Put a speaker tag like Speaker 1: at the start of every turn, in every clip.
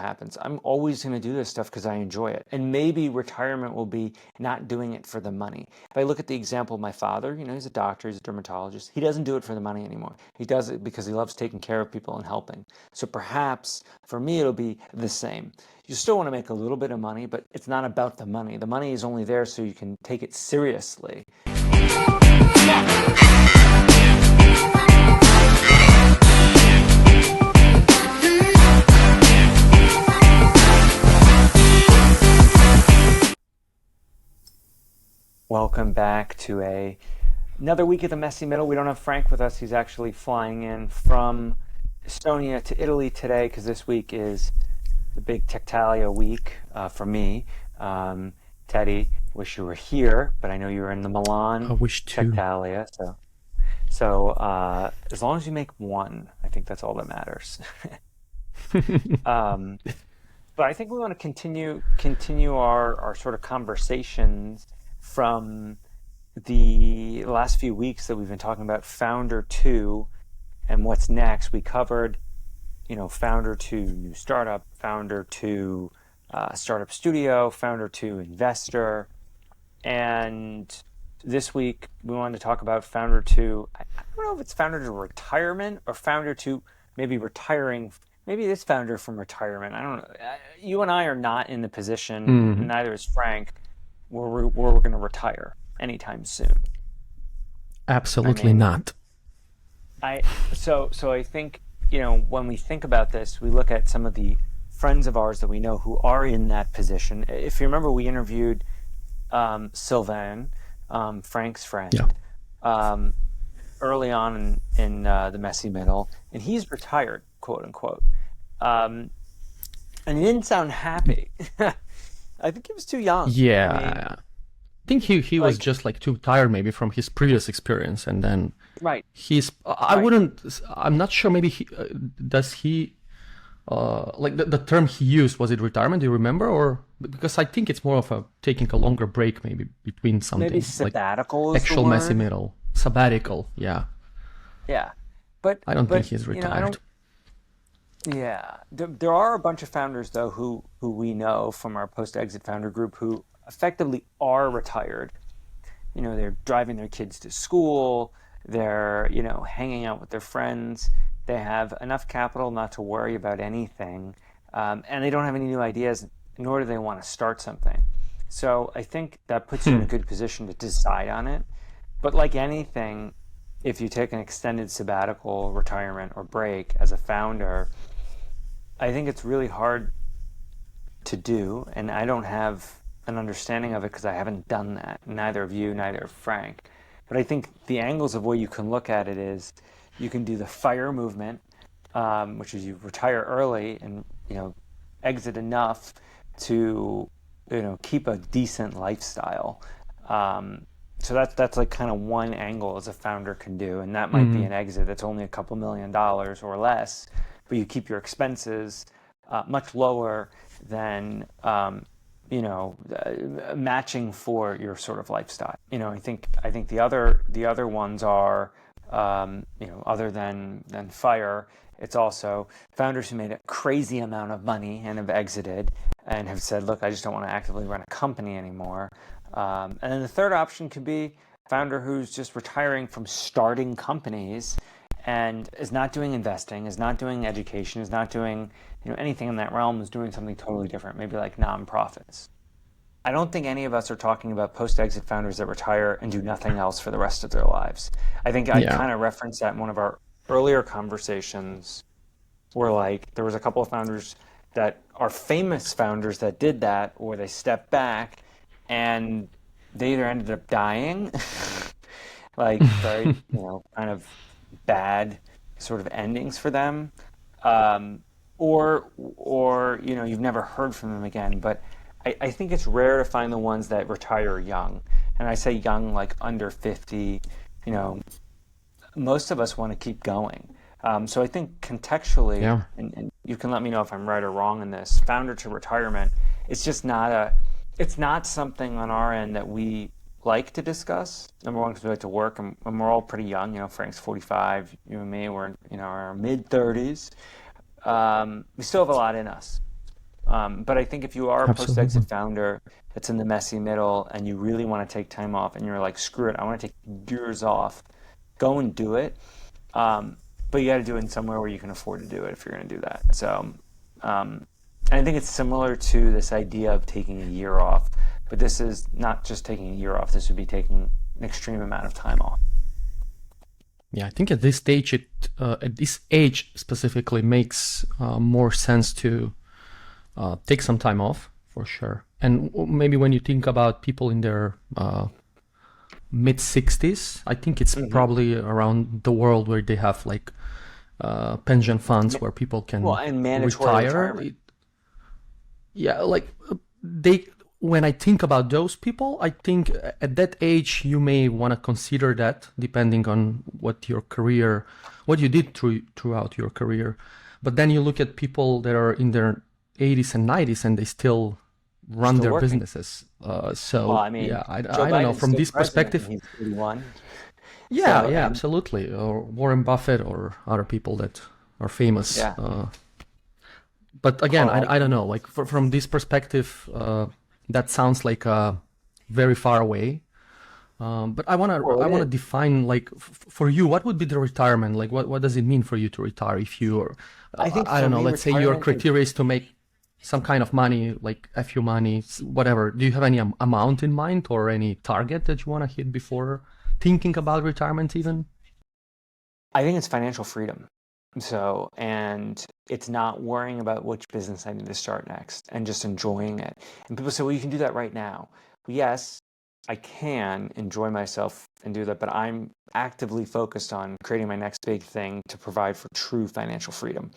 Speaker 1: happens. I'm always going to do this stuff because I enjoy it. And maybe retirement will be not doing it for the money. If I look at the example of my father, he's a doctor, he's a dermatologist. He doesn't do it for the money anymore. He does it because he loves taking care of people and helping. So perhaps for me, it'll be the same. You still want to make a little bit of money, but it's not about the money. The money is only there so you can take it seriously. Welcome back to another week of the Messy Middle. We don't have Frank with us. He's actually flying in from Estonia to Italy today because this week is the big Tectalia week for me. Teddy, wish you were here, but I know you were in the Milan
Speaker 2: I wish too.
Speaker 1: Tectalia. So as long as you make one, I think that's all that matters. um, but I think we want to continue our sort of conversations from the last few weeks that we've been talking about Founder 2 and what's next. We covered, Founder 2 new startup, Founder 2 startup studio, Founder 2 investor, and this week we wanted to talk about Founder 2. I don't know if it's Founder 2 retirement or Founder 2 maybe retiring. Maybe it is Founder from retirement. I don't know. You and I are not in the position,
Speaker 2: Mhm.
Speaker 1: neither is Frank, where we're going to retire anytime soon. I
Speaker 2: Absolutely
Speaker 1: mean,
Speaker 2: not.
Speaker 1: I so I think, when we think about this, we look at some of the friends of ours that we know who are in that position. If you remember, we interviewed Sylvain, Frank's
Speaker 2: Yeah.
Speaker 1: friend, um, early on in the Messy Middle, and he's retired, quote unquote. Um, and he didn't sound happy. I think he was too young. I mean,
Speaker 2: Yeah. I think he was
Speaker 1: like,
Speaker 2: just like too tired maybe from his previous experience, and then
Speaker 1: right,
Speaker 2: I
Speaker 1: right.
Speaker 2: wouldn't, I'm not sure, maybe does he like the term he used, was it retirement, do you remember? Or because I think it's more of a taking a longer break maybe between
Speaker 1: Maybe
Speaker 2: something like
Speaker 1: sabbatical is the
Speaker 2: actual messy
Speaker 1: word.
Speaker 2: middle, sabbatical. Yeah.
Speaker 1: Yeah, but
Speaker 2: I don't think
Speaker 1: but
Speaker 2: he's
Speaker 1: I
Speaker 2: retired.
Speaker 1: don't. Yeah, there are a bunch of founders though who we know from our post-exit founder group who effectively are retired. They're driving their kids to school, they're, hanging out with their friends, they have enough capital not to worry about anything, and they don't have any new ideas, nor do they want to start something. So I think that puts you in a
Speaker 2: Hmm.
Speaker 1: good position to decide on it. But like anything, if you take an extended sabbatical, retirement, or break as a founder, I think it's really hard to do, and I don't have an understanding of it because I haven't done that. Neither of you, neither of Frank. But I think the angles of where you can look at it is you can do the fire movement, which is you retire early and exit enough to keep a decent lifestyle. Um, so that's like kind of one angle as a founder can do, and that might be an
Speaker 2: Hmm.
Speaker 1: exit that's only a couple $1 million or less, but you keep your expenses much lower than matching for your sort of lifestyle. I think the other ones are other than fire. It's also founders who made a crazy amount of money and have exited and have said, look, I just don't want to actively run a company anymore. And then the third option could be founder who's just retiring from starting companies and is not doing investing, is not doing education, is not doing anything in that realm, is doing something totally different, maybe like nonprofits. I don't think any of us are talking about post-exit founders that retire and do nothing else for the rest of their lives. I think I
Speaker 2: Yeah.
Speaker 1: kind of referenced that in one of our earlier conversations where like there was a couple of founders that are famous founders that did that or they stepped back and they either ended up dying like very kind of bad sort of endings for them, um, or you've never heard from them again. But I think it's rare to find the ones that retire young, and I say young like under 50. You know, most of us want to keep going. So I think contextually,
Speaker 2: Yeah.
Speaker 1: and you can let me know if I'm right or wrong in this, founder to retirement, it's just not a, it's not something on our end that we like to discuss. Number one, because we like to work and we're all pretty young. Frank's 45, you and me, we're in our mid 30s. We still have a lot in us. But I think if you are a
Speaker 2: Absolutely.
Speaker 1: post-exit founder that's in the messy middle and you really want to take time off and you're like, screw it, I want to take years off, go and do it. Um, but you got to do it in somewhere where you can afford to do it if you're going to do that. So, um, and I think it's similar to this idea of taking a year off, but this is not just taking a year off. This would be taking an extreme amount of time off.
Speaker 2: Yeah, I think at this stage, at this age specifically, makes more sense to take some time off for sure. And maybe when you think about people in their mid 60s, I think it's
Speaker 1: Hmm.
Speaker 2: probably around the world where they have like pension funds where people
Speaker 1: Well,
Speaker 2: can
Speaker 1: and mandatory
Speaker 2: retire.
Speaker 1: retirement.
Speaker 2: Yeah, like they, when I think about those people, I think at that age you may want to consider that depending on what your career, what you did throughout your career. But then you look at people that are in their 80s and 90s and they still
Speaker 1: They're
Speaker 2: run
Speaker 1: still
Speaker 2: their
Speaker 1: working.
Speaker 2: businesses.
Speaker 1: Well,
Speaker 2: So
Speaker 1: I mean,
Speaker 2: yeah,
Speaker 1: Joe
Speaker 2: I don't know.
Speaker 1: Biden's
Speaker 2: From
Speaker 1: still
Speaker 2: this
Speaker 1: president and
Speaker 2: perspective,
Speaker 1: he's 81.
Speaker 2: yeah,
Speaker 1: So,
Speaker 2: yeah,
Speaker 1: and
Speaker 2: absolutely. Or Warren Buffett or other people that are famous.
Speaker 1: yeah,
Speaker 2: But again,
Speaker 1: Carl
Speaker 2: I don't
Speaker 1: Icahn.
Speaker 2: know. Like from this perspective, that sounds like very far away. But
Speaker 1: Well,
Speaker 2: I
Speaker 1: it
Speaker 2: wanna
Speaker 1: is.
Speaker 2: define like for you, what would be the retirement? Like what does it mean for you to retire if you are,
Speaker 1: I think
Speaker 2: I
Speaker 1: for
Speaker 2: don't know.
Speaker 1: me,
Speaker 2: Let's say your
Speaker 1: retirement is,
Speaker 2: criteria is to make some kind of money, like a few money, whatever. Do you have any amount in mind or any target that you want to hit before thinking about retirement even?
Speaker 1: I think it's financial freedom. So, and it's not worrying about which business I need to start next and just enjoying it. And people say, well, you can do that right now. Well, yes, I can enjoy myself and do that, but I'm actively focused on creating my next big thing to provide for true financial freedom.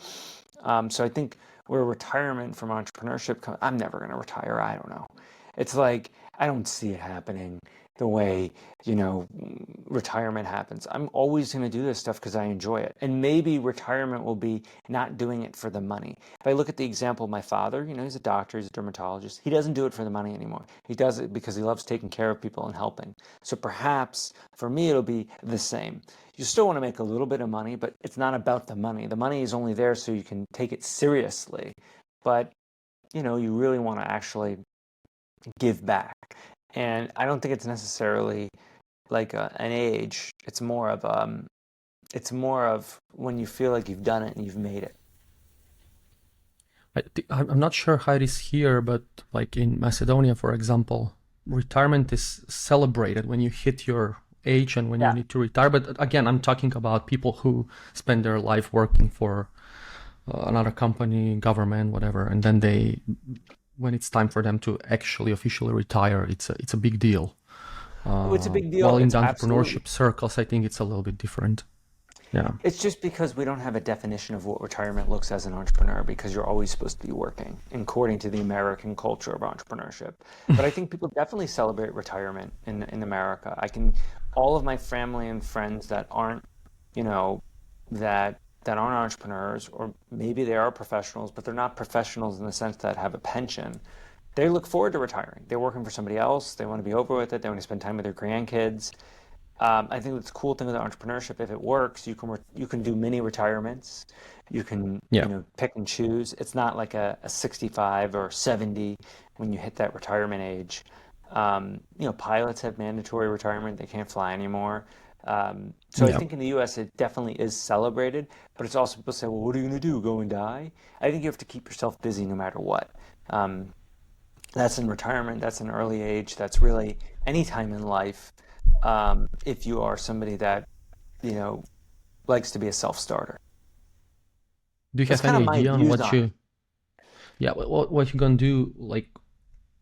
Speaker 1: So I think where retirement from entrepreneurship comes, I'm never going to retire. I don't know. It's like, I don't see it happening the way, retirement happens. I'm always going to do this stuff because I enjoy it. And maybe retirement will be not doing it for the money. If I look at the example of my father, he's a doctor, he's a dermatologist. He doesn't do it for the money anymore. He does it because he loves taking care of people and helping. So perhaps for me, it'll be the same. You still want to make a little bit of money, but it's not about the money. The money is only there so you can take it seriously. But, you really want to actually give back. And I don't think it's necessarily like an age. It's more of when you feel like you've done it and you've made it.
Speaker 2: I'm not sure how it is here, but like in Macedonia, for example, retirement is celebrated when you hit your age and when you
Speaker 1: Yeah.
Speaker 2: need to retire. But again, I'm talking about people who spend their life working for another company, government, whatever, and then when it's time for them to actually officially retire, it's a big deal.
Speaker 1: Oh, it's a big deal.
Speaker 2: While in
Speaker 1: It's
Speaker 2: the
Speaker 1: absolutely.
Speaker 2: entrepreneurship circles, I think it's a little bit different. Yeah.
Speaker 1: It's just because we don't have a definition of what retirement looks as an entrepreneur because you're always supposed to be working according to the American culture of entrepreneurship. But I think people definitely celebrate retirement in America. All of my family and friends that aren't, you know, that aren't entrepreneurs, or maybe they are professionals, but they're not professionals in the sense that have a pension. They look forward to retiring. They're working for somebody else. They want to be over with it. They want to spend time with their grandkids. I think that's the cool thing with entrepreneurship. If it works, you can do mini retirements. You can
Speaker 2: Yeah.
Speaker 1: pick and choose. It's not like a 65 or 70 when you hit that retirement age. Pilots have mandatory retirement. They can't fly anymore. So I
Speaker 2: Yeah.
Speaker 1: think in the U.S. it definitely is celebrated, but it's also people say, well, what are you going to do? Go and die? I think you have to keep yourself busy no matter what. Um, that's in retirement, that's an early age, that's really any time in life. If you are somebody that, you know, likes to be a self-starter.
Speaker 2: Do you
Speaker 1: That's
Speaker 2: have
Speaker 1: kind
Speaker 2: any
Speaker 1: of my
Speaker 2: idea on
Speaker 1: views
Speaker 2: what
Speaker 1: on it.
Speaker 2: you, yeah, what you're gonna do like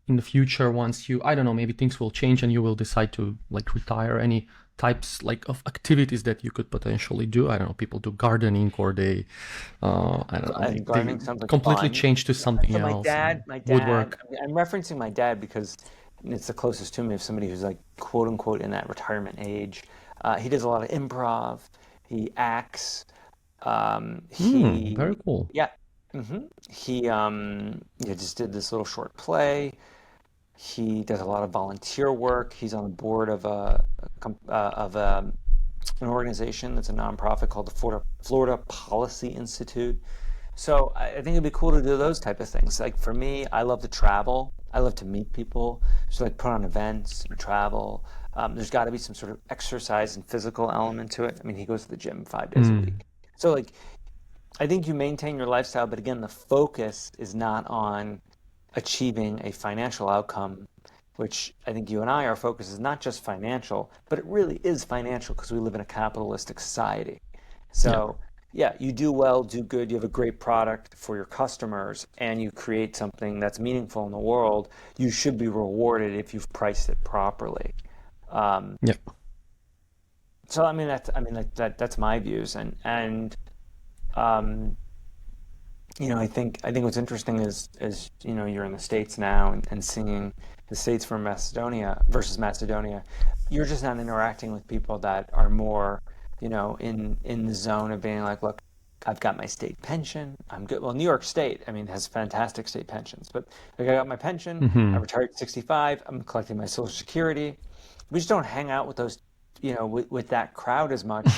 Speaker 2: in the future once you, I don't know, maybe things will change and you will decide to like retire? Any types like of activities that you could potentially do? I don't know, people do gardening or they, I don't know,
Speaker 1: And
Speaker 2: they
Speaker 1: gardening sounds like
Speaker 2: completely
Speaker 1: fun.
Speaker 2: change to something
Speaker 1: So my
Speaker 2: else,
Speaker 1: dad, my dad,
Speaker 2: woodwork.
Speaker 1: I'm referencing my dad because it's the closest to me of somebody who's like quote unquote in that retirement age. He does a lot of improv. He acts.
Speaker 2: Very
Speaker 1: He,
Speaker 2: cool.
Speaker 1: yeah, he just did this little short play. He does a lot of volunteer work. He's on the board of an organization that's a nonprofit called the Florida Policy Institute. So I think it'd be cool to do those type of things. Like for me, I love to travel. I love to meet people. So like put on events and travel. There's got to be some sort of exercise and physical element to it. I mean, he goes to the gym 5 days a
Speaker 2: Mm.
Speaker 1: week. So like I think you maintain your lifestyle, but again, the focus is not on achieving a financial outcome, which I think you and I, our focus is not just financial, but it really is financial because we live in a capitalistic society.
Speaker 2: Yeah.
Speaker 1: So, yeah, you do well, do good, you have a great product for your customers, and you create something that's meaningful in the world, you should be rewarded if you've priced it properly. Um,
Speaker 2: Yeah.
Speaker 1: so I mean that's my views um, I think what's interesting is you're in the States now and seeing the States from Macedonia versus Macedonia, you're just not interacting with people that are more, in the zone of being like, look, I've got my state pension, I'm good. Well, New York State, I mean, has fantastic state pensions, but like I got my pension, I
Speaker 2: Hmm.
Speaker 1: retired at 65, I'm collecting my Social Security. We just don't hang out with those, with that crowd as much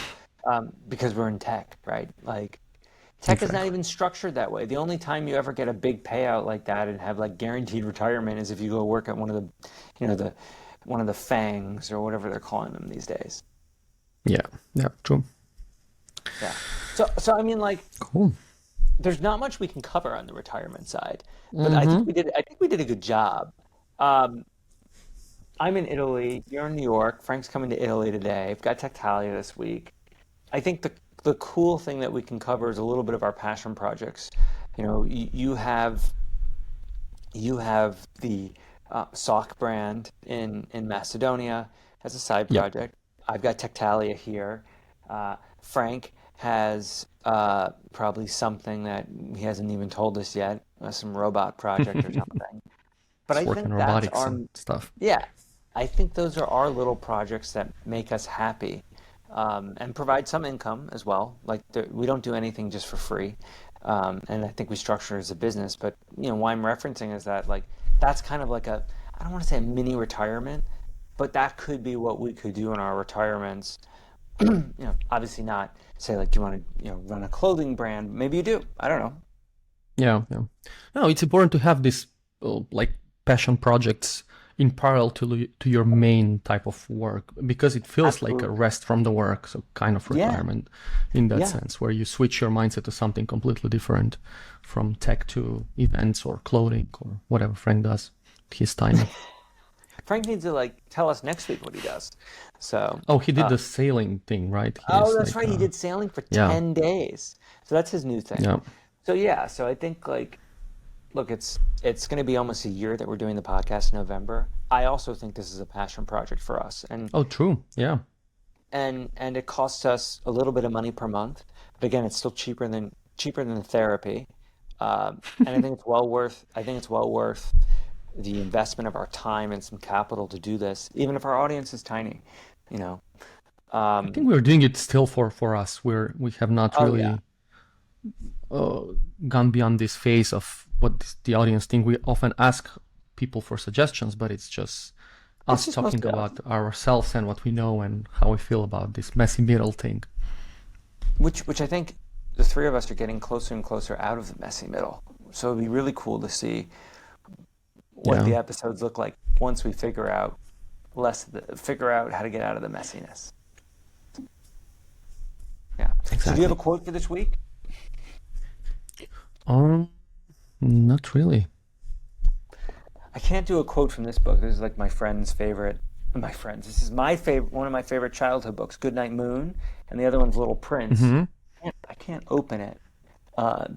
Speaker 1: because we're in tech, right? Like tech is not
Speaker 2: Exactly.
Speaker 1: even structured that way. The only time you ever get a big payout like that and have like guaranteed retirement is if you go work at one of the one of the fangs or whatever they're calling them these days.
Speaker 2: Yeah. Yeah. True.
Speaker 1: Yeah. So I mean, like,
Speaker 2: Cool.
Speaker 1: there's not much we can cover on the retirement side, but
Speaker 2: Hmm.
Speaker 1: I think we did a good job. Um, I'm in Italy. You're in New York. Frank's coming to Italy today. I've got Tectalia this week. I think the cool thing that we can cover is a little bit of our passion projects. You have the sock brand in Macedonia as a side
Speaker 2: Yeah.
Speaker 1: project. I've got Tectalia here. Frank has probably something that he hasn't even told us yet, some robot project or something. But I
Speaker 2: Just working
Speaker 1: think
Speaker 2: on
Speaker 1: that's
Speaker 2: robotics and stuff.
Speaker 1: yeah, I think those are our little projects that make us happy and provide some income as well. Like we don't do anything just for free, and I think we structure it as a business. But why I'm referencing is that like that's kind of like I don't want to say a mini retirement, but that could be what we could do in our retirements. Obviously not say like you want to run a clothing brand. Maybe you do. I don't know.
Speaker 2: Yeah. Yeah. No, it's important to have this like passion projects in parallel to your main type of work because it feels like a
Speaker 1: Absolutely.
Speaker 2: rest from the work, so kind of
Speaker 1: Yeah.
Speaker 2: retirement in that
Speaker 1: Yeah.
Speaker 2: sense, where you switch your mindset to something completely different from tech to events or clothing or whatever Frank does at his time.
Speaker 1: Frank needs to like tell us next week what he does. So,
Speaker 2: Oh, he did
Speaker 1: uh,
Speaker 2: the sailing thing, right?
Speaker 1: oh,
Speaker 2: He's
Speaker 1: that's
Speaker 2: like,
Speaker 1: right. He did sailing for
Speaker 2: yeah,
Speaker 1: 10 days. So that's his new thing.
Speaker 2: yeah.
Speaker 1: So yeah, so I think like look, it's going to be almost a year that we're doing the podcast in November. I also think this is a passion project for us.
Speaker 2: Oh, true. Yeah.
Speaker 1: And it costs us a little bit of money per month, but again, it's still cheaper than the therapy. And I think it's well worth the investment of our time and some capital to do this, even if our audience is tiny, you know.
Speaker 2: I think
Speaker 1: Um,
Speaker 2: we're doing it still for us. We have not
Speaker 1: oh yeah,
Speaker 2: really uh, gone beyond this phase of what the audience think. We often ask people for suggestions, but it's just
Speaker 1: it's
Speaker 2: us
Speaker 1: just
Speaker 2: talking
Speaker 1: mostly us.
Speaker 2: about ourselves and what we know and how we feel about this messy middle thing.
Speaker 1: Which I think the three of us are getting closer and closer out of the messy middle. So it'd be really cool to see what
Speaker 2: Yeah,
Speaker 1: the episodes look like once we figure out how to get out of the messiness. Yeah. So do you have a
Speaker 2: exactly.
Speaker 1: quote for this week?
Speaker 2: Um, Not really.
Speaker 1: I can't do a quote from this book. This is like my friend's favorite. My friends. This is my favorite. One of my favorite childhood books, Goodnight Moon, and the other one's Little Prince.
Speaker 2: Hmm.
Speaker 1: I can't open it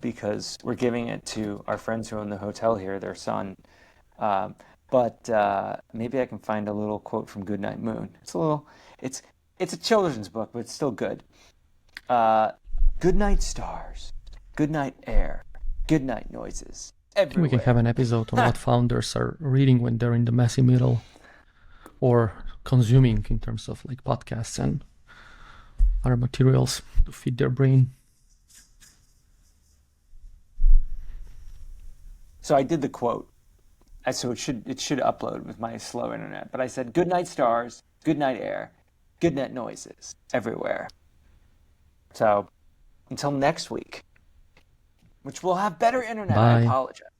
Speaker 1: because we're giving it to our friends who own the hotel here, their son. Um, but maybe I can find a little quote from Goodnight Moon. It's it's a children's book, but it's still good. Uh, good night, stars. Good night, air. Good night, noises
Speaker 2: I think we can have
Speaker 1: everywhere.
Speaker 2: an episode on what founders are reading when they're in the messy middle or consuming in terms of like podcasts and other materials to feed their brain.
Speaker 1: So I did the quote. So it should upload with my slow internet. But I said, "Good night, stars. Good night, air. Good night, noises everywhere." So until next week, which will have better internet. I
Speaker 2: Bye.
Speaker 1: apologize.